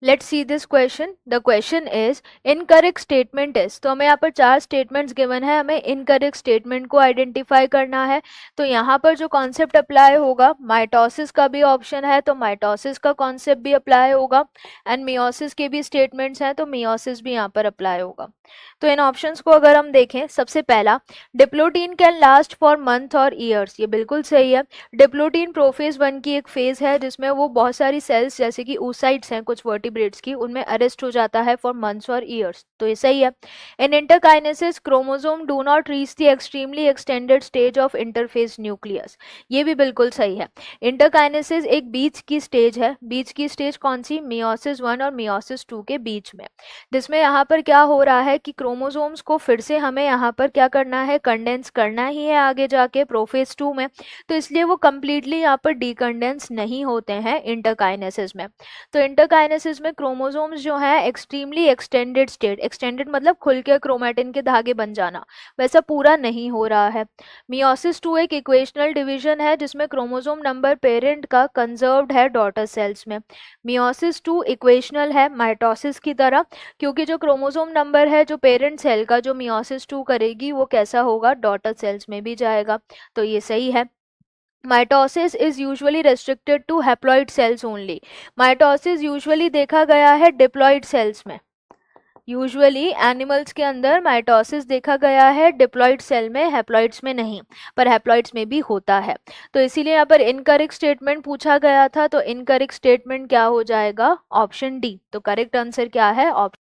Let's see this question. The question is incorrect statement is, तो हमें यहाँ पर 4 स्टेटमेंट्स गिवन है, हमें इनकरेक्ट स्टेटमेंट को आइडेंटिफाई करना है। तो यहाँ पर जो कॉन्सेप्ट अप्लाई होगा, माइटोसिस का भी ऑप्शन है तो माइटोसिस का कॉन्सेप्ट भी अप्लाई होगा, एंड मियोसिस के भी स्टेटमेंट्स हैं तो मियोसिस भी यहाँ पर अप्लाई होगा। तो इन ऑप्शंस को अगर हम देखें, सबसे पहला diplotene can last for month और ईयर्स, ये बिल्कुल सही है। डिप्लोटीन प्रोफेज 1 की एक फेज है जिसमें वो बहुत सारी सेल्स जैसे कि oocytes हैं कुछ वर्टिब्रेट्स की, उनमें अरेस्ट हो जाता है फॉर मंथ्स और ईयर्स, तो ये सही है। In interkinesis chromosome do not reach the extremely extended stage of interphase nucleus, ये भी बिल्कुल सही है। इंटरकाइनेसिस एक बीच की स्टेज है, बीच की स्टेज कौन सी, मियोसिस 1 और मियोसिस 2 के बीच में, जिसमें यहाँ पर क्या हो रहा है कि क्रोमोसोम्स को फिर से हमें यहाँ पर क्या करना है, कंडेंस करना ही है आगे जाके प्रोफेज 2 में, तो इसलिए वो कंप्लीटली यहाँ पर डीकंडेंस नहीं होते हैं इंटरकाइनेसिस में। तो इंटरकाइनेसिस में क्रोमोसोम्स जो हैं एक्सट्रीमली एक्सटेंडेड स्टेट, एक्सटेंडेड मतलब खुल के क्रोमेटिन के धागे बन जाना, वैसा पूरा नहीं हो रहा है। मियोसिस 2 एक इक्वेशनल डिवीजन है जिसमें क्रोमोसोम नंबर पेरेंट का कंजर्व्ड है डॉटर सेल्स में। मियोसिस 2 इक्वेशनल है माइटोसिस की तरह, क्योंकि जो क्रोमोसोम नंबर है जो पेरेंट सेल का जो मियोसिस 2 करेगी वो कैसा होगा, डॉटर सेल्स में भी जाएगा, तो ये सही है। Mitosis is usually restricted to haploid cells only, mitosis usually देखा गया है डिप्लॉइड सेल्स में, यूजुअली एनिमल्स के अंदर माइटोसिस देखा गया है डिप्लॉइड सेल में, हैप्लॉइड्स में नहीं, पर हैप्लॉइड्स में भी होता है। तो इसीलिए यहाँ पर इनकरेक्ट स्टेटमेंट पूछा गया था, तो इनकरेक्ट स्टेटमेंट क्या हो जाएगा, ऑप्शन डी। तो करेक्ट आंसर क्या है, ऑप्शन